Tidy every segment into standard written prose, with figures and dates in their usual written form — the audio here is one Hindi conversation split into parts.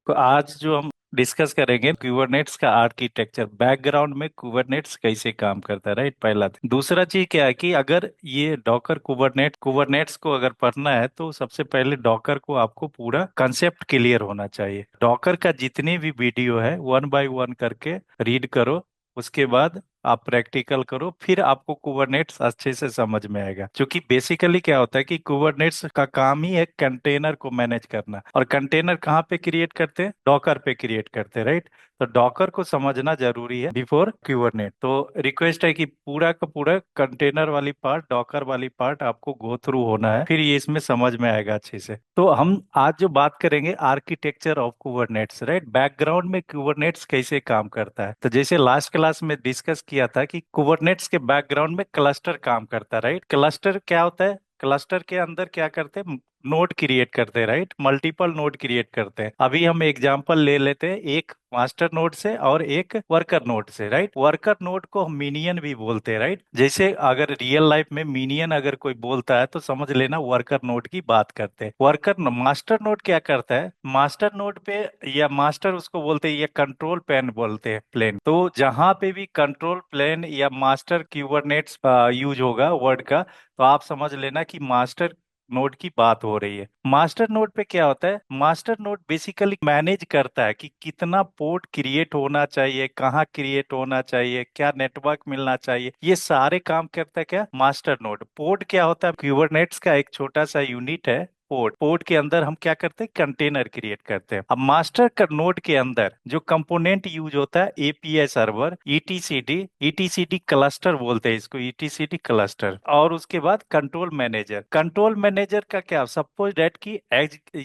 तो आज जो हम डिस्कस करेंगे कुबरनेट्स का आर्किटेक्चर, बैकग्राउंड में कुबरनेट्स कैसे काम करता है, राइट। पहला दूसरा चीज क्या है कि अगर ये डॉकर कुबरनेट्स को अगर पढ़ना है तो सबसे पहले डॉकर को आपको पूरा कंसेप्ट क्लियर होना चाहिए। डॉकर का जितनी भी वीडियो है वन बाय वन करके रीड करो। उसके बाद आप प्रैक्टिकल करो, फिर आपको कुबरनेट्स अच्छे से समझ में आएगा। क्योंकि बेसिकली क्या होता है कि कुबरनेट्स का काम ही है कंटेनर को मैनेज करना। और कंटेनर कहाँ पे क्रिएट करते हैं? डॉकर पे क्रिएट करते हैं, राइट। तो डॉकर को समझना जरूरी है बिफोर कुबरनेट। तो रिक्वेस्ट है कि पूरा का पूरा कंटेनर वाली पार्ट, डॉकर वाली पार्ट आपको गो थ्रू होना है, फिर ये इसमें समझ में आएगा अच्छे से। तो हम आज जो बात करेंगे आर्किटेक्चर ऑफ कुबरनेट्स, राइट। बैकग्राउंड में कुबरनेट्स कैसे काम करता है। तो जैसे लास्ट क्लास में डिस्कस किया था कि कुबरनेट्स के बैकग्राउंड में क्लस्टर काम करता है, राइट। क्लस्टर क्या होता है? क्लस्टर के अंदर क्या करते हैं? नोड क्रिएट करते हैं, राइट। मल्टीपल नोड क्रिएट करते हैं। अभी हम एग्जांपल ले लेते हैं, एक मास्टर नोड से और एक वर्कर नोड से, राइट। वर्कर नोड को हम मिनियन भी बोलते हैं, राइट। जैसे अगर रियल लाइफ में मिनियन अगर कोई बोलता है तो समझ लेना वर्कर नोड की बात करते हैं। मास्टर नोड क्या करता है? मास्टर नोड पे या मास्टर उसको बोलते हैं, या कंट्रोल प्लेन बोलते हैं, प्लेन। तो जहां पे भी कंट्रोल प्लेन या मास्टर क्यूबरनेट्स यूज होगा वर्ड का, तो आप समझ लेना कि मास्टर नोड की बात हो रही है। मास्टर नोड पे क्या होता है? मास्टर नोड बेसिकली मैनेज करता है कि कितना पोर्ट क्रिएट होना चाहिए, कहाँ क्रिएट होना चाहिए, क्या नेटवर्क मिलना चाहिए, ये सारे काम करता है क्या? Master node. पोर्ट क्या होता है? क्यूबरनेट्स का एक छोटा सा यूनिट है पोर्ट। पोर्ट के अंदर हम क्या करते हैं? कंटेनर क्रिएट करते हैं। अब मास्टर का नोड के अंदर जो कंपोनेंट यूज होता है, एपीआई सर्वर, ईटीसीडी, ईटीसीडी क्लस्टर बोलते हैं इसको, ईटीसीडी क्लस्टर। और उसके बाद कंट्रोल मैनेजर। कंट्रोल मैनेजर का क्या? सपोज डेट की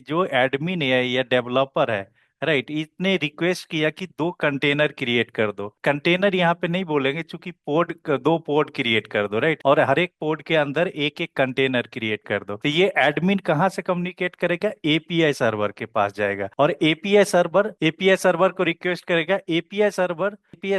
जो एडमिन है या डेवलपर है, राइट, इसने रिक्वेस्ट किया कि दो कंटेनर क्रिएट कर दो। कंटेनर यहाँ पे नहीं बोलेंगे, चूंकि पोड, दो पोड क्रिएट कर दो, राइट। और हर एक पोड के अंदर एक एक कंटेनर क्रिएट कर दो। तो ये एडमिन कहाँ से कम्युनिकेट करेगा? एपीआई सर्वर के पास जाएगा, और एपीआई सर्वर को रिक्वेस्ट करेगा। एपीआई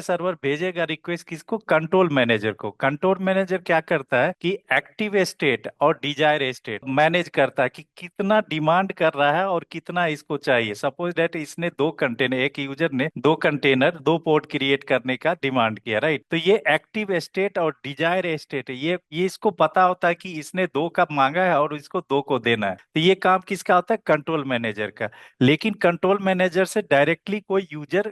सर्वर भेजेगा रिक्वेस्ट किसको? कंट्रोल मैनेजर को। कंट्रोल मैनेजर क्या करता है कि एक्टिव स्टेट और डिजायर स्टेट मैनेज करता है कि कितना डिमांड कर रहा है और कितना इसको चाहिए। सपोज दैट इसने दो कंटेनर, एक यूजर ने दो कंटेनर, दो पोर्ट क्रिएट करने का डिमांड किया, राइट। तो ये एक्टिव स्टेट और डिजायर स्टेट है, ये इसको पता होता है कि इसने दो का मांगा है और इसको दो को देना है। तो ये काम किसका होता है? कंट्रोल मैनेजर का। लेकिन कंट्रोल मैनेजर से डायरेक्टली कोई यूजर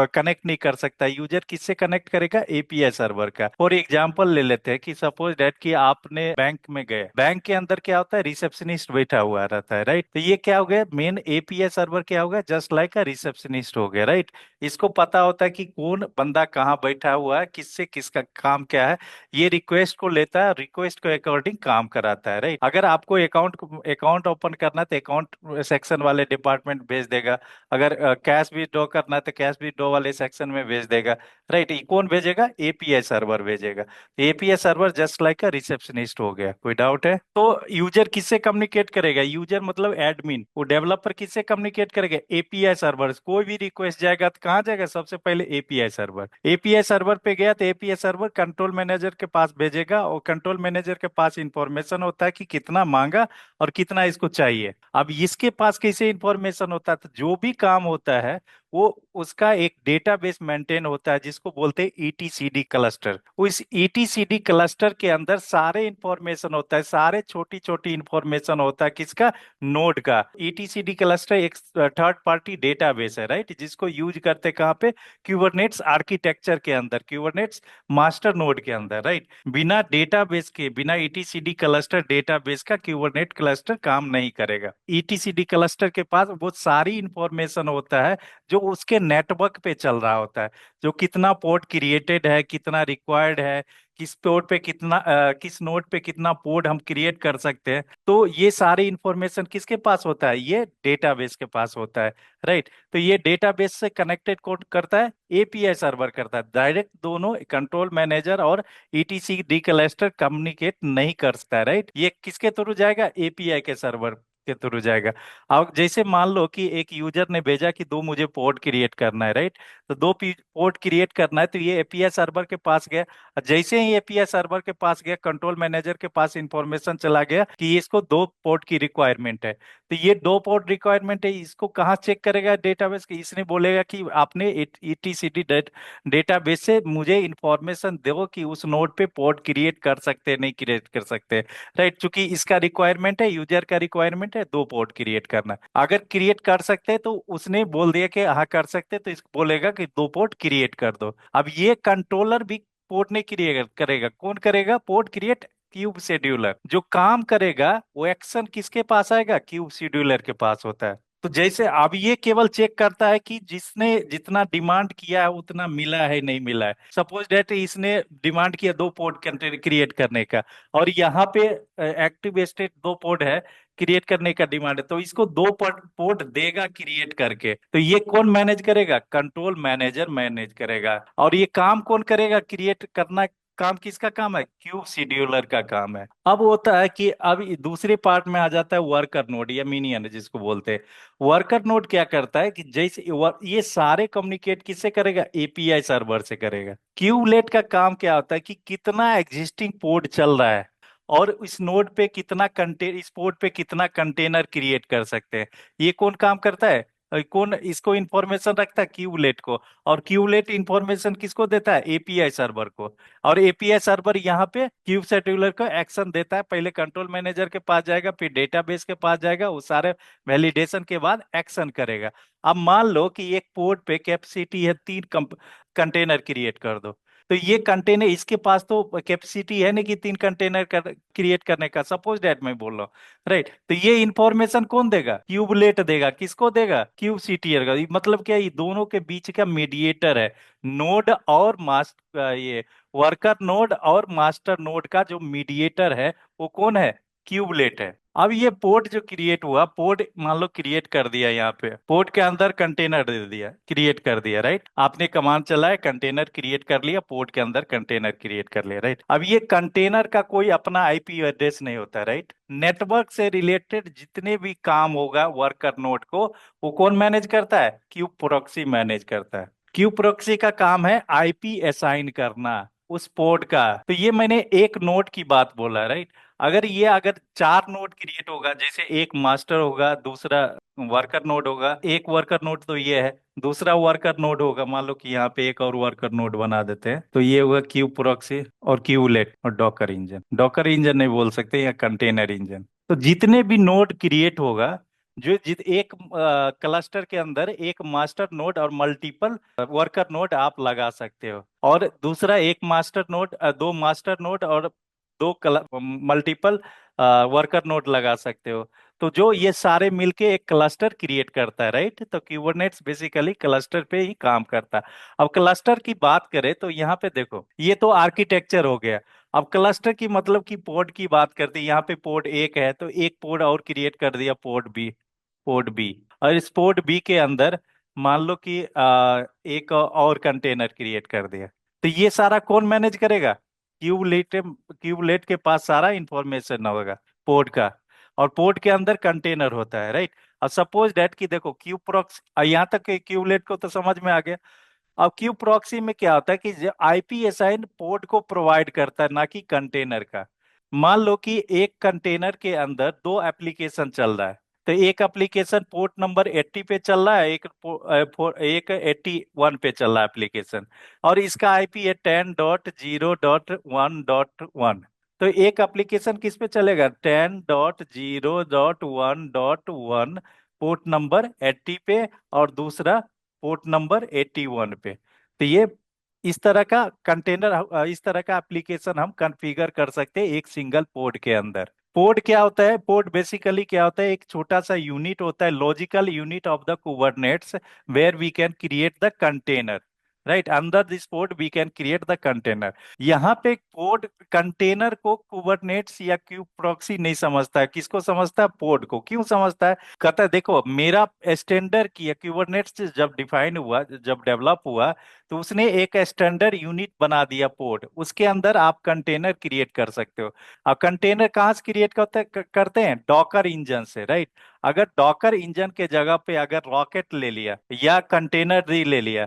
कनेक्ट नहीं कर सकता। यूजर किससे कनेक्ट करेगा? एपीआई सर्वर का। और एग्जांपल ले लेते हैं कि सपोज दैट कि आपने बैंक में गए। बैंक के अंदर क्या होता है? रिसेप्शनिस्ट बैठा हुआ रहता है, राइट। तो ये क्या हो गया? मेन एपीआई सर्वर क्या होगा? जस्ट लाइक अ रिसेप्शनिस्ट हो गया, राइट। इसको पता होता है कि कौन बंदा कहाँ बैठा हुआ है, किससे किसका काम क्या है। ये रिक्वेस्ट को लेता है, रिक्वेस्ट के अकॉर्डिंग काम कराता है, राइट। अगर आपको अकाउंट ओपन करना है तो अकाउंट सेक्शन वाले डिपार्टमेंट भेज देगा। अगर कैश विड्रॉ करना है तो कैश विड्रॉ वाले सेक्शन में भेज देगा, राइट। ये कौन भेजेगा? एपीआई सर्वर भेजेगा। एपीआई सर्वर जस्ट लाइक अ रिसेप्शनिस्ट हो गया। कोई डाउट है? तो यूजर किससे कम्युनिकेट करेगा? यूजर मतलब एडमिन। वो डेवलपर किससे कम्युनिकेट करेगा? API server. कोई भी रिक्वेस्ट जाएगा तो कहाँ जाएगा? सबसे पहले एपीआई सर्वर। एपीआई सर्वर पे गया तो एपीआई सर्वर कंट्रोल मैनेजर के पास भेजेगा, और कंट्रोल मैनेजर के पास इंफॉर्मेशन होता है कि कितना मांगा और कितना इसको चाहिए। अब इसके पास कैसे इंफॉर्मेशन होता है? तो जो भी काम होता है वो उसका एक डेटाबेस मेंटेन होता है जिसको बोलते हैं ईटीसीडी क्लस्टर। उस ईटीसीडी क्लस्टर के अंदर सारे इंफॉर्मेशन होता है, सारे छोटी छोटी इंफॉर्मेशन होता है किसका? नोड का। ईटीसीडी क्लस्टर एक थर्ड पार्टी डेटाबेस है, राइट, जिसको यूज करते कहाँ पे? क्यूबरनेट्स आर्किटेक्चर के अंदर, क्यूबरनेट्स मास्टर नोड के अंदर, राइट। बिना डेटाबेस के, बिना ईटीसीडी क्लस्टर डेटाबेस का क्यूबरनेट क्लस्टर काम नहीं करेगा। ईटीसीडी क्लस्टर के पास वो सारी इंफॉर्मेशन होता है जो उसके नेटवर्क पे चल रहा होता है। जो कितना पोर्ट क्रिएटेड है, कितना रिक्वायर्ड है, किस पोर्ट पे कितना किस नोड पे कितना पोर्ट हम क्रिएट कर सकते हैं। तो ये सारी इंफॉर्मेशन किसके पास होता है? ये डेटाबेस के पास होता है, राइट। तो ये डेटाबेस से कनेक्टेड कोड करता है, एपीआई सर्वर करता है। डायरेक्ट दोनों कंट्रोल मैनेजर और ईटीसी डी क्लस्टर कम्युनिकेट नहीं कर सकता, राइट। ये किसके थ्रू जाएगा? एपीआई के सर्वर के थ्रू जाएगा। अब जैसे मान लो कि एक यूजर ने भेजा कि दो मुझे पोर्ट क्रिएट करना है, राइट। तो दो पोर्ट क्रिएट करना है, तो ये एपीआई सर्वर के पास गया। और जैसे ही एपीआई सर्वर के पास गया, कंट्रोल मैनेजर के पास इंफॉर्मेशन चला गया कि इसको दो पोर्ट की रिक्वायरमेंट है। तो ये दो पोर्ट रिक्वायरमेंट है, इसको कहाँ चेक करेगा डेटाबेस की? इसने बोलेगा कि आपने ईटीसीडी डेटाबेस से मुझे इंफॉर्मेशन दो कि उस नोड पे पोर्ट क्रिएट कर सकते हैं नहीं क्रिएट कर सकते, राइट। चूंकि इसका रिक्वायरमेंट है, यूजर का रिक्वायरमेंट है दो पोर्ट क्रिएट करना। अगर क्रिएट कर सकते हैं तो उसने बोल दिया कि हाँ कर सकते हैं, तो इसको बोलेगा कि दो पोर्ट क्रिएट कर दो। अब ये कंट्रोलर भी पोर्ट नहीं क्रिएट करेगा, कौन करेगा पोर्ट क्रिएट? Cube scheduler. जो काम करेगा वो एक्शन किसके पास आएगा? क्यूब शेड्यूलर के पास होता है। तो जैसे अब ये केवल चेक करता है कि जिसने जितना डिमांड किया है उतना मिला है नहीं मिला है। सपोज डेट इसने डिमांड किया दो पोर्ट क्रिएट करने का, और यहाँ पे एक्टिव स्टेट दो पोर्ट है क्रिएट करने का डिमांड है, तो इसको दो पोर्ट पोर्ट देगा क्रिएट करके। तो ये कौन मैनेज करेगा? कंट्रोल मैनेजर मैनेज करेगा। और ये काम कौन करेगा? क्रिएट करना काम किसका काम है? क्यूब शेड्यूलर का काम है। अब होता है कि अब दूसरे पार्ट में आ जाता है वर्कर नोड या मिनियन जिसको बोलते हैं। वर्कर नोड क्या करता है कि जैसे ये सारे कम्युनिकेट किससे करेगा? एपीआई सर्वर से करेगा। क्यूबलेट का काम क्या होता है कि कितना एग्जिस्टिंग पोर्ट चल रहा है, और इस नोड पे कितना इस पोर्ट पे कितना कंटेनर क्रिएट कर सकते हैं, ये कौन काम करता है? कौन इसको इंफॉर्मेशन रखता है? क्यूबलेट को। और क्यूबलेट इंफॉर्मेशन किसको देता है? एपीआई सर्वर को। और एपीआई सर्वर यहाँ पे क्यूब शेड्यूलर को एक्शन देता है, पहले कंट्रोल मैनेजर के पास जाएगा, फिर डेटाबेस के पास जाएगा, वो सारे वैलिडेशन के बाद एक्शन करेगा। अब मान लो कि एक पोर्ट पे कैपेसिटी है 3 कंटेनर क्रिएट कर दो। तो ये कंटेनर इसके पास तो कैपेसिटी है नहीं कि 3 कंटेनर क्रिएट करने का, सपोज दैट मैं बोल रहा हूँ, राइट। तो ये इंफॉर्मेशन कौन देगा? क्यूबलेट देगा। किसको देगा? क्यूब सीटीआर का। मतलब क्या, ये दोनों के बीच का मीडिएटर है। नोड और मास्टर, ये वर्कर नोड और मास्टर नोड का जो मीडिएटर है वो कौन है? क्यूबलेट है। अब ये पोर्ट जो क्रिएट हुआ, पोर्ट मान लो क्रिएट कर दिया, यहाँ पे पोर्ट के अंदर कंटेनर दे दिया, क्रिएट कर दिया, राइट। आपने कमांड चलाया, कंटेनर क्रिएट कर लिया, पोर्ट के अंदर कंटेनर क्रिएट कर लिया, राइट। अब ये कंटेनर का कोई अपना आईपी एड्रेस नहीं होता, राइट। नेटवर्क से रिलेटेड जितने भी काम होगा वर्कर नोड को, वो कौन मैनेज करता है? क्यूब प्रोक्सी मैनेज करता है। क्यूब प्रोक्सी का काम है आईपी असाइन करना उस पोर्ट का। तो ये मैंने एक नोड की बात बोला, राइट। अगर 4 नोड क्रिएट होगा, जैसे एक मास्टर होगा, दूसरा वर्कर नोड होगा, एक वर्कर नोड तो ये है, दूसरा वर्कर नोड होगा, मान लो कि यहाँ पे एक और वर्कर नोड बना देते हैं, तो ये होगा क्यू प्रोक्सी और क्यूलेट और डॉकर इंजन। डॉकर इंजन नहीं बोल सकते, या कंटेनर इंजन। तो जितने भी नोड क्रिएट होगा, जो जित एक क्लस्टर के अंदर एक मास्टर नोड और मल्टीपल वर्कर नोड आप लगा सकते हो। और दूसरा एक मास्टर नोड, दो मास्टर नोड और दो मल्टीपल वर्कर नोड लगा सकते हो। तो जो ये सारे मिलके एक क्लस्टर क्रिएट करता है, राइट। तो कुबरनेट्स बेसिकली क्लस्टर पे ही काम करता है। अब क्लस्टर की बात करें तो यहाँ पे देखो, ये तो आर्किटेक्चर हो गया। अब क्लस्टर की मतलब की पोर्ट की बात करते हैं, यहाँ पे पोर्ट एक है तो एक पोर्ट और क्रिएट कर दिया, पोर्ट बी। Port B. और इस पोर्ट बी के अंदर मान लो कि एक और कंटेनर क्रिएट कर दिया। तो ये सारा कौन मैनेज करेगा? क्यूबलेट के पास सारा इंफॉर्मेशन होगा पोर्ट का। और पोर्ट के अंदर कंटेनर होता है, राइट। अब सपोज दैट कि देखो क्यूब प्रोक्स, यहाँ तक क्यूबलेट को तो समझ में आ गया। अब क्यूब प्रॉक्सी में क्या होता है कि आईपी असाइन पोर्ट को प्रोवाइड करता है, ना कि कंटेनर का। मान लो कि एक कंटेनर के अंदर दो एप्लीकेशन चल रहा है। तो एक एप्लीकेशन पोर्ट नंबर 80 पे चल रहा है, एक 81 पे चल रहा है एप्लीकेशन। और इसका आईपी है 10.0.1.1। तो एक एप्लीकेशन किस पे चलेगा? 10.0.1.1 पोर्ट नंबर 80 पे, और दूसरा पोर्ट नंबर 81 पे। तो ये इस तरह का कंटेनर, इस तरह का एप्लीकेशन हम कॉन्फ़िगर कर सकते हैं एक सिंगल पोर्ट के अंदर। पोर्ट क्या होता है? पोर्ट बेसिकली क्या होता है? एक छोटा सा यूनिट होता है, logical unit of the Kubernetes, where we can create the container. Right, under this port we can create the container. यहाँ पे पोर्ट कंटेनर को कुबरनेट्स या क्यूब प्रॉक्सी नहीं समझता है, किसको समझता है? पोर्ट को। क्यों समझता है? कहता है देखो मेरा स्टैंडर्ड किया कुबरनेट्स जब डिफाइन हुआ, जब डेवलप हुआ, तो उसने एक स्टैंडर्ड यूनिट बना दिया पोर्ट, उसके अंदर आप कंटेनर क्रिएट कर सकते हो। अब कंटेनर कहाँ से क्रिएट करते हैं? डॉकर इंजन से, राइट। अगर डॉकर इंजन के जगह पे अगर रॉकेट ले लिया या कंटेनर ले लिया,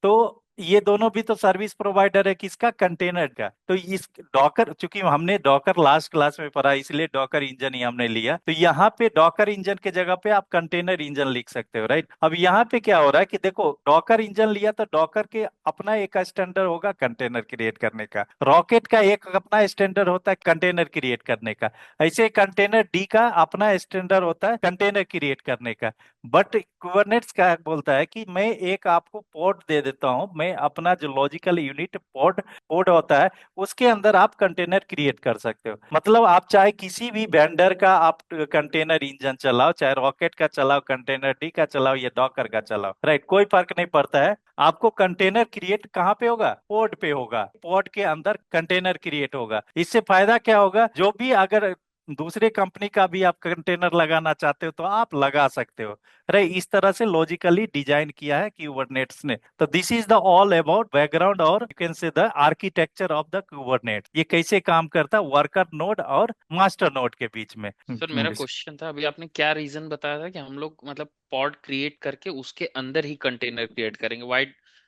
तो ये दोनों भी तो सर्विस प्रोवाइडर है किसका? कंटेनर का। तो इस डॉकर, चूंकि हमने डॉकर लास्ट क्लास में पढ़ा इसलिए डॉकर इंजन ही हमने लिया, तो यहाँ पे डॉकर इंजन के जगह पे आप कंटेनर इंजन लिख सकते हो, राइट। अब यहाँ पे क्या हो रहा है कि देखो डॉकर इंजन लिया तो डॉकर के अपना एक स्टैंडर्ड होगा कंटेनर क्रिएट करने का, रॉकेट का एक अपना स्टैंडर्ड होता है कंटेनर क्रिएट करने का, ऐसे कंटेनर डी का अपना स्टैंडर्ड होता है कंटेनर क्रिएट करने का। बट कुबरनेट्स क्या बोलता है कि मैं एक आपको पोर्ट दे देता हूं, मैं अपना जो लॉजिकल यूनिट पोर्ट पोर्ट होता है उसके अंदर आप कंटेनर क्रिएट कर सकते हो। मतलब आप चाहे किसी भी वेंडर का आप कंटेनर इंजन चलाओ, चाहे रॉकेट का चलाओ, कंटेनर डी का चलाओ या डॉकर का चलाओ, राइट, कोई फर्क नहीं पड़ता है। आपको कंटेनर क्रिएट कहाँ पे होगा? पोर्ट पे होगा, पोर्ट के अंदर कंटेनर क्रिएट होगा। इससे फायदा क्या होगा? जो भी अगर दूसरे कंपनी का भी आप कंटेनर लगाना चाहते हो तो आप लगा सकते हो। अरे इस तरह से लॉजिकली डिजाइन किया है क्यूबरनेट्स ने। तो this is the all about background और you can say the architecture of the Kubernetes, ये कैसे काम करता है वर्कर नोड और मास्टर नोड के बीच में। सर मेरा क्वेश्चन था, अभी आपने क्या रीजन बताया था कि हम लोग मतलब पॉड क्रिएट करके उसके अंदर ही कंटेनर क्रिएट करेंगे, वाई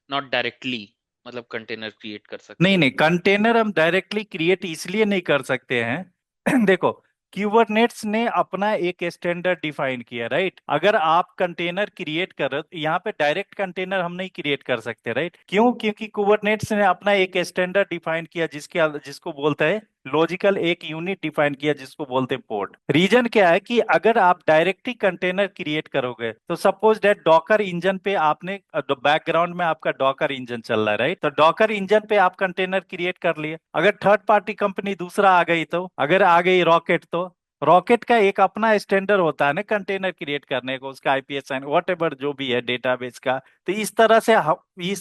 नॉट डायरेक्टली मतलब कंटेनर क्रिएट कर सकते नहीं हैं? नहीं, कंटेनर हम डायरेक्टली क्रिएट इसलिए नहीं कर सकते हैं देखो क्यूबरनेट्स ने अपना एक स्टैंडर्ड डिफाइन किया, राइट। अगर आप कंटेनर क्रिएट कर रहे हो तो यहाँ पे डायरेक्ट कंटेनर हम नहीं क्रिएट कर सकते, राइट। क्यों? क्योंकि कुबरनेट्स ने अपना एक स्टैंडर्ड डिफाइन किया जिसको बोलता है लॉजिकल, एक यूनिट डिफाइन किया जिसको बोलते हैं पोर्ट। रीजन क्या है कि अगर आप डायरेक्टली कंटेनर क्रिएट करोगे तो सपोज दैट डॉकर इंजन पे आपने बैकग्राउंड में आपका डॉकर इंजन चल रहा है, राइट। तो डॉकर इंजन पे आप कंटेनर क्रिएट कर लिए, अगर थर्ड पार्टी कंपनी दूसरा आ गई, तो अगर आ गई रॉकेट, तो रॉकेट का एक अपना स्टैंडर्ड होता है ना कंटेनर क्रिएट करने को, उसका आईपीएस साइन वॉट एवर जो भी है डेटाबेस का। तो इस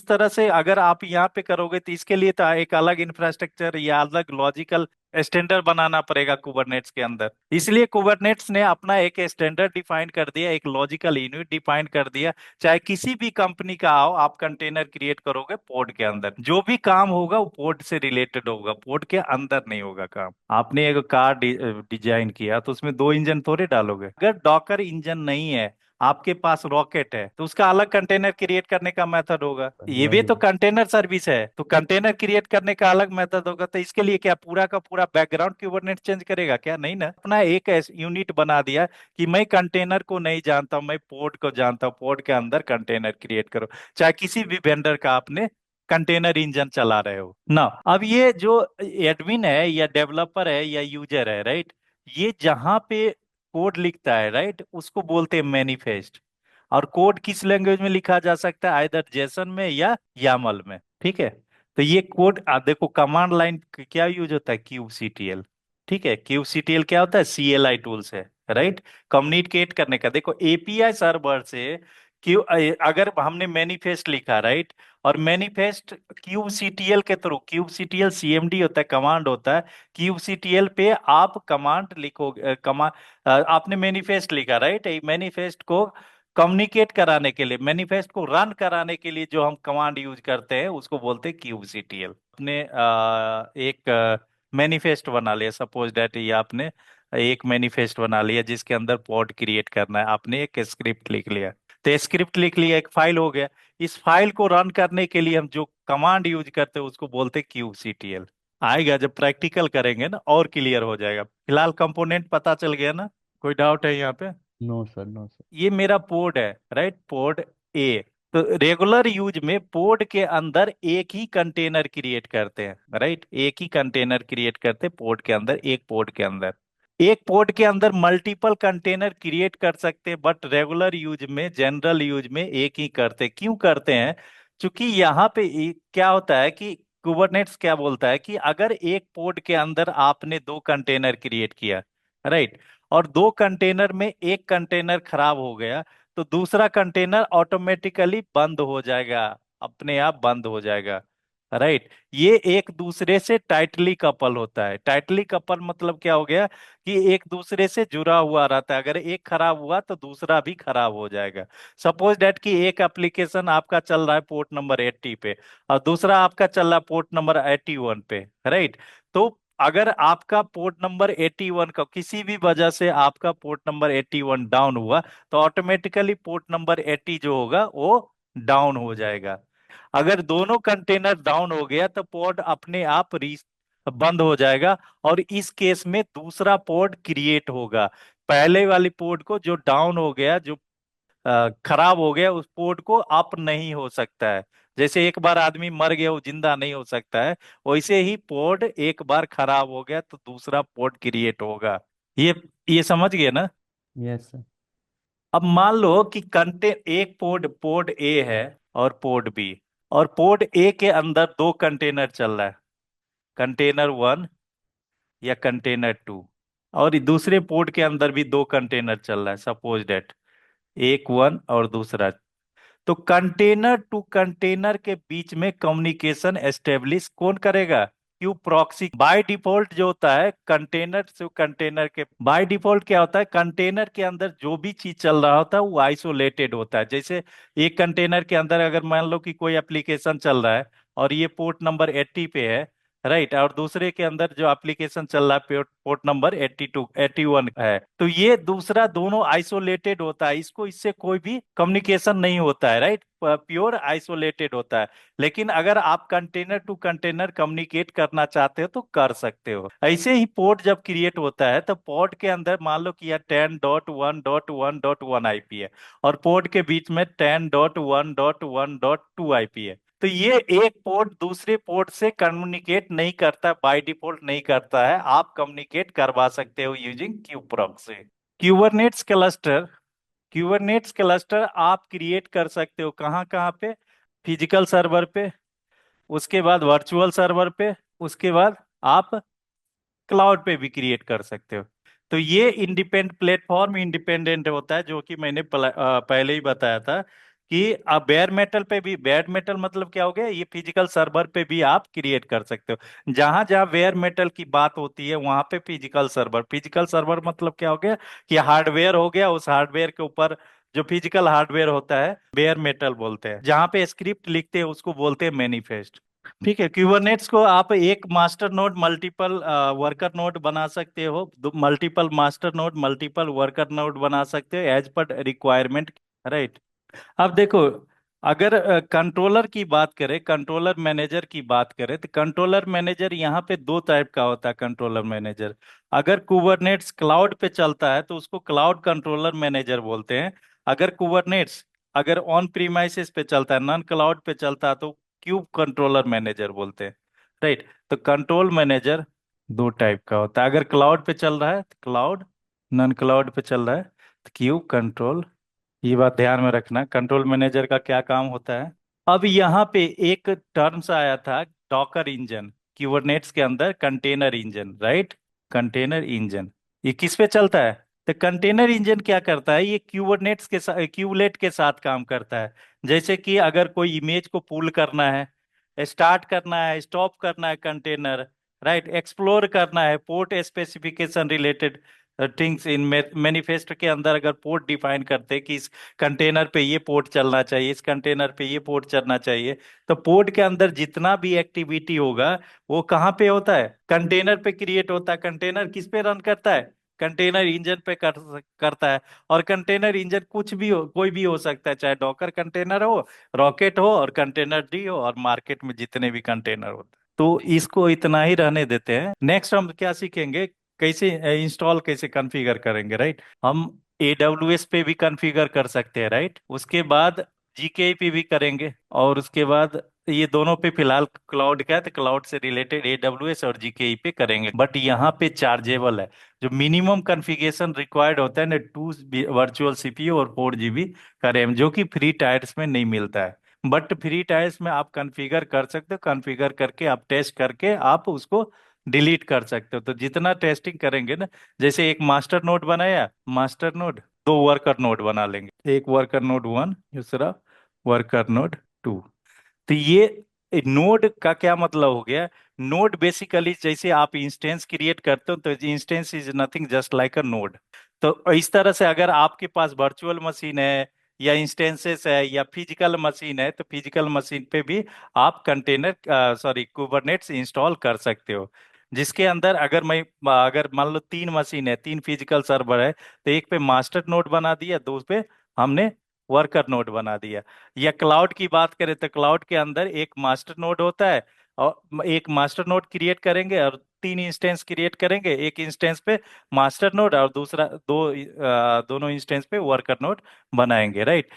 तरह से अगर आप यहाँ पे करोगे तो इसके लिए तो एक अलग इंफ्रास्ट्रक्चर या अलग लॉजिकल स्टैंडर्ड बनाना पड़ेगा कुबरनेट्स के अंदर। इसलिए कुबरनेट्स ने अपना एक स्टैंडर्ड डिफाइन कर दिया, एक लॉजिकल यूनिट डिफाइन कर दिया। चाहे किसी भी कंपनी का आओ, आप कंटेनर क्रिएट करोगे पोर्ट के अंदर, जो भी काम होगा वो पोर्ट से रिलेटेड होगा, पोर्ट के अंदर नहीं होगा काम। आपने एक कार डिजाइन किया तो उसमें दो इंजन थोड़े डालोगे? अगर डॉकर इंजन नहीं है, आपके पास रॉकेट है, तो उसका अलग कंटेनर क्रिएट करने का मेथड होगा। ये भी वही। तो कंटेनर सर्विस है, तो कंटेनर क्रिएट करने का अलग मेथड होगा। तो इसके लिए क्या पूरा का पूरा बैकग्राउंड क्यूबरनेट चेंज करेगा क्या? नहीं ना। अपना एक यूनिट बना दिया कि मैं कंटेनर को नहीं जानता हूं, मैं पोर्ट को जानता हूँ, पोर्ट के अंदर कंटेनर क्रिएट करो। चाहे किसी भी वेंडर का आपने कंटेनर इंजन चला रहे हो ना। अब ये जो एडमिन है या डेवलपर है या यूजर है, राइट, ये जहां पे कोड लिखता है, राइट, उसको बोलते हैं मैनिफेस्ट। और कोड किस लैंग्वेज में लिखा जा सकता है? आइदर जेसन में या यामल में, ठीक है। तो ये कोड देखो कमांड लाइन क्या यूज होता है? क्यूबसीटीएल। ठीक है, क्यूबसीटीएल क्या होता है? सीएलआई टूल्स है, राइट, कम्युनिकेट करने का। देखो एपीआई सर्वर से क्यू अगर हमने मैनिफेस्ट लिखा, राइट, और मैनिफेस्ट क्यूबसीटीएल के थ्रू, क्यूबसीटीएल सीएमडी होता है, कमांड होता है, क्यूबसीटीएल पे आप कमांड लिखोगे, आपने मैनिफेस्ट लिखा, राइट, मैनिफेस्ट को कम्युनिकेट कराने के लिए, मैनिफेस्ट को रन कराने के लिए जो हम कमांड यूज करते हैं उसको बोलते हैं क्यूबसीटीएल। आपने एक मैनिफेस्ट बना लिया, सपोज दैट ये आपने एक मैनिफेस्ट बना लिया जिसके अंदर पॉड क्रिएट करना है, आपने एक स्क्रिप्ट लिख लिया। तो स्क्रिप्ट लिख लिया, एक फाइल हो गया। इस फाइल को रन करने के लिए हम जो कमांड यूज करते हैं उसको बोलते हैं क्यूबसीटीएल। आएगा जब प्रैक्टिकल करेंगे ना और क्लियर हो जाएगा। फिलहाल कंपोनेंट पता चल गया ना? कोई डाउट है यहाँ पे? No sir, no sir. ये मेरा पोर्ट है, राइट, पोर्ट ए। तो रेगुलर यूज में पोर्ट के अंदर एक ही कंटेनर क्रिएट करते हैं, राइट, एक ही कंटेनर क्रिएट करते हैं पोर्ट के अंदर। एक पोर्ट के अंदर, एक पोर्ट के अंदर मल्टीपल कंटेनर क्रिएट कर सकते हैं, बट रेगुलर यूज में, जनरल यूज में एक ही करते हैं। क्यों करते हैं? क्योंकि यहाँ पे क्या होता है कि कुबरनेट्स क्या बोलता है कि अगर एक पोर्ट के अंदर आपने दो कंटेनर क्रिएट किया, राइट, और दो कंटेनर में एक कंटेनर खराब हो गया, तो दूसरा कंटेनर ऑटोमेटिकली बंद हो जाएगा। अपने आप बंद हो जाएगा। राइट। ये एक दूसरे से टाइटली कपल होता है। टाइटली कपल मतलब क्या हो गया कि एक दूसरे से जुड़ा हुआ रहता है, अगर एक खराब हुआ तो दूसरा भी खराब हो जाएगा। सपोज डेट कि एक एप्लीकेशन आपका चल रहा है पोर्ट नंबर 80 पे, और दूसरा आपका चल रहा है पोर्ट नंबर 81 पे। राइट। तो अगर आपका पोर्ट नंबर 81 का किसी भी वजह से आपका पोर्ट नंबर 81 डाउन हुआ, तो ऑटोमेटिकली पोर्ट नंबर 80 जो होगा वो डाउन हो जाएगा। अगर दोनों कंटेनर डाउन हो गया तो पोर्ट अपने आप री बंद हो जाएगा, और इस केस में दूसरा पोर्ट क्रिएट होगा। पहले वाली पोर्ट को जो डाउन हो गया, जो खराब हो गया, उस पोर्ट को अप नहीं हो सकता है। जैसे एक बार आदमी मर गया वो जिंदा नहीं हो सकता है, वैसे ही पोर्ट एक बार खराब हो गया तो दूसरा पोर्ट क्रिएट होगा। ये ये समझ गए ना? Yes sir. अब मान लो कि एक पोर्ट पोर्ट ए है और पोर्ट बी, और पोर्ट ए के अंदर दो कंटेनर चल रहा है, कंटेनर 1 या कंटेनर 2, और दूसरे पोर्ट के अंदर भी दो कंटेनर चल रहा है, सपोज डेट एक 1 और दूसरा। तो कंटेनर टू कंटेनर के बीच में कम्युनिकेशन एस्टेब्लिश कौन करेगा? Q proxy. बाय डिफॉल्ट जो होता है कंटेनर से कंटेनर के, बाय डिफॉल्ट क्या होता है, कंटेनर के अंदर जो भी चीज चल रहा होता है वो आइसोलेटेड होता है। जैसे एक कंटेनर के अंदर अगर मान लो कि कोई एप्लीकेशन चल रहा है और ये पोर्ट नंबर 80 पे है, राइट, और दूसरे के अंदर जो एप्लीकेशन चल रहा है पोर्ट पोर्ट नंबर 82 81 है, तो ये दूसरा दोनों आइसोलेटेड होता है, इसको इससे कोई भी कम्युनिकेशन नहीं होता है। राइट, प्योर आइसोलेटेड होता है। लेकिन अगर आप कंटेनर टू कंटेनर कम्युनिकेट करना चाहते हो तो कर सकते हो। ऐसे ही पोर्ट जब क्रिएट होता है तो पोर्ट के अंदर मान लो कि यह 10.1.1.1 आईपी है, और पोर्ट के बीच में 10.1.1.2 आईपी है। तो ये एक पोर्ट दूसरे पोर्ट से कम्युनिकेट नहीं करता, बाय डिफॉल्ट नहीं करता है, आप कम्युनिकेट करवा सकते हो using kube proxy. Kubernetes cluster, Kubernetes cluster आप क्रिएट कर सकते हो कहाँ कहाँ पे? फिजिकल सर्वर पे, उसके बाद वर्चुअल सर्वर पे, उसके बाद आप क्लाउड पे भी क्रिएट कर सकते हो। तो ये इंडिपेंडेंट प्लेटफॉर्म इंडिपेंडेंट होता है, जो कि मैंने पहले ही बताया था कि आप बेयर मेटल पे भी, बेयर मेटल मतलब क्या हो गया, ये फिजिकल सर्वर पे भी आप क्रिएट कर सकते हो। जहां जहां बेयर मेटल की बात होती है वहां पे फिजिकल सर्वर, फिजिकल सर्वर मतलब क्या हो गया कि हार्डवेयर हो गया, उस हार्डवेयर के ऊपर जो फिजिकल हार्डवेयर होता है बेयर मेटल बोलते हैं। जहां पे स्क्रिप्ट लिखते हैं उसको बोलते हैं मैनिफेस्ट। ठीक है, क्यूबरनेट्स को आप एक master node multiple worker node बना सकते हो, multiple master node multiple worker node बना सकते हो एज पर रिक्वायरमेंट। राइट। अब देखो, अगर कंट्रोलर की बात करें, कंट्रोलर मैनेजर की बात करें, तो कंट्रोलर मैनेजर यहाँ पे दो टाइप का होता है। कंट्रोलर मैनेजर अगर कुबरनेट्स क्लाउड पे चलता है तो उसको क्लाउड कंट्रोलर मैनेजर बोलते हैं। अगर कुबरनेट्स अगर ऑन प्रीमाइसेस पे चलता है, नॉन क्लाउड पे चलता है, तो क्यूब कंट्रोलर मैनेजर बोलते हैं। राइट। तो कंट्रोल मैनेजर दो टाइप का होता है, अगर क्लाउड पे चल रहा है तो क्लाउड, नॉन क्लाउड पे चल रहा है तो क्यूब कंट्रोल। ये बात ध्यान में रखना, कंट्रोल मैनेजर का क्या काम होता है। अब यहाँ पे एक टर्म्स आया था, डॉकर इंजन, क्यूबरनेट्स के अंदर container engine. Right, container engine ये किस पे चलता है? तो कंटेनर इंजन क्या करता है, ये क्यूबरनेट्स के साथ, क्यूबलेट के साथ काम करता है। जैसे कि अगर कोई इमेज को पुल करना है, स्टार्ट करना है, स्टॉप करना है कंटेनर, राइट, एक्सप्लोर करना है, port specification related things in manifest के अंदर अगर पोर्ट डिफाइन करते हैं कि इस कंटेनर पे ये पोर्ट चलना चाहिए, इस कंटेनर पे ये पोर्ट चलना चाहिए, तो पोर्ट के अंदर जितना भी एक्टिविटी होगा वो कहाँ पे होता है? कंटेनर पे क्रिएट होता है। कंटेनर किस पे रन करता है? कंटेनर इंजन पे करता है। और कंटेनर इंजन कुछ भी हो, कोई भी हो सकता है, चाहे डॉकर कंटेनर हो, रॉकेट हो, और कंटेनर डी हो, और मार्केट में जितने भी कंटेनर होते हैं। तो इसको इतना ही रहने देते हैं। नेक्स्ट हम क्या सीखेंगे, कैसे इंस्टॉल, कैसे कॉन्फ़िगर करेंगे। राइट, हम AWS पे भी कॉन्फ़िगर कर सकते हैं। राइट, उसके बाद GKE पे भी करेंगे, और उसके बाद ये दोनों पे फिलहाल क्लाउड का है तो क्लाउड से रिलेटेड AWS और GKE पे करेंगे। बट यहाँ पे चार्जेबल है, जो मिनिमम कॉन्फ़िगरेशन रिक्वायर्ड होता है ना, 2 वर्चुअल CPU और 4 GB का रैम, जो कि फ्री टायर्स में नहीं मिलता है। बट फ्री टायर्स में आप कॉन्फ़िगर कर सकते हो, कॉन्फ़िगर करके आप टेस्ट करके आप उसको डिलीट कर सकते हो। तो जितना टेस्टिंग करेंगे ना, जैसे एक मास्टर नोड बनाया, मास्टर नोड दो वर्कर नोड बना लेंगे, एक वर्कर नोड 1, दूसरा वर्कर नोड 2। तो ये नोड का क्या मतलब हो गया? नोड बेसिकली जैसे आप इंस्टेंस क्रिएट करते हो, तो instance is nothing just like a node. तो इस तरह से अगर आपके पास वर्चुअल मशीन है या इंस्टेंसेस है या फिजिकल मशीन है, तो फिजिकल मशीन पे भी आप कंटेनर सॉरी कुबरनेट्स इंस्टॉल कर सकते हो। जिसके अंदर अगर मान लो 3 मशीन है, 3 फिजिकल सर्वर है, तो एक पे मास्टर नोड बना दिया, दो पे हमने वर्कर नोड बना दिया। या क्लाउड की बात करें तो क्लाउड के अंदर एक मास्टर नोड होता है, और एक मास्टर नोड क्रिएट करेंगे और 3 इंस्टेंस क्रिएट करेंगे। एक इंस्टेंस पे मास्टर नोड और दूसरा दोनों इंस्टेंस पे वर्कर नोड बनाएंगे, राइट?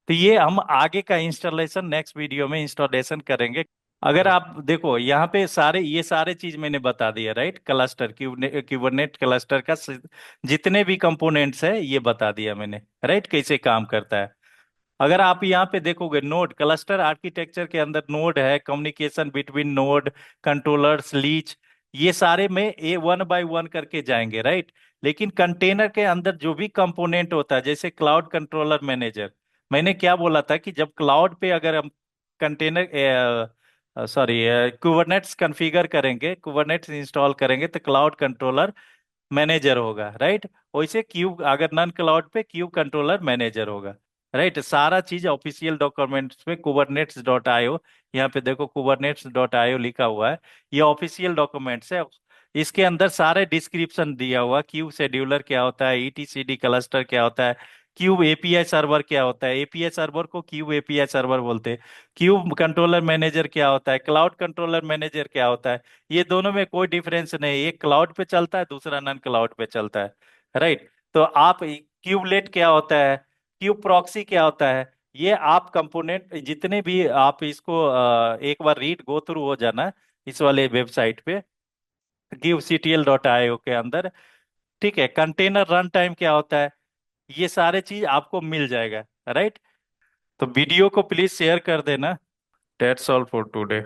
तो ये हम आगे का इंस्टॉलेशन नेक्स्ट वीडियो में इंस्टॉलेशन करेंगे। अगर आप देखो यहाँ पे ये सारे चीज मैंने बता दिया, राइट? क्लस्टर क्यूबरनेट क्लस्टर का जितने भी कंपोनेंट्स है ये बता दिया मैंने, राइट? कैसे काम करता है। अगर आप यहाँ पे देखोगे, नोड क्लस्टर आर्किटेक्चर के अंदर नोड है, communication between node, controllers, leach, ये सारे में ए वन बाय वन करके जाएंगे, राइट? लेकिन कंटेनर के अंदर जो भी कंपोनेंट होता है, जैसे क्लाउड कंट्रोलर मैनेजर, मैंने क्या बोला था कि जब क्लाउड पे अगर हम कंटेनर सॉरी कुबरनेट्स कॉन्फ़िगर करेंगे, कुबरनेट्स इंस्टॉल करेंगे, तो क्लाउड कंट्रोलर मैनेजर होगा, राइट? वैसे क्यूब अगर नन क्लाउड पे क्यूब कंट्रोलर मैनेजर होगा, राइट? सारा चीज ऑफिशियल डॉक्यूमेंट्स पे kubernetes.io, यहाँ पे देखो kubernetes.io लिखा हुआ है, ये ऑफिशियल डॉक्यूमेंट्स है। इसके अंदर सारे डिस्क्रिप्शन दिया हुआ, क्यूब शेड्यूलर क्या होता है, ईटीसीडी क्लस्टर क्या होता है, क्यूब एपीआई सर्वर क्या होता है, एपीआई सर्वर को क्यूब एपीआई सर्वर बोलते हैं, क्यूब कंट्रोलर मैनेजर क्या होता है, क्लाउड कंट्रोलर मैनेजर क्या होता है। ये दोनों में कोई डिफरेंस नहीं, एक क्लाउड पे चलता है, दूसरा नन क्लाउड पे चलता है, राइट? तो आप क्यूबलेट क्या होता है, क्यूब प्रॉक्सी क्या होता है, ये आप कंपोनेंट जितने भी आप इसको एक बार रीड गो थ्रू हो जाना इस वाले वेबसाइट पे givectl.io के अंदर, ठीक है? कंटेनर रन टाइम क्या होता है, ये सारे चीज आपको मिल जाएगा, राइट? तो वीडियो को प्लीज शेयर कर देना। That's all for today.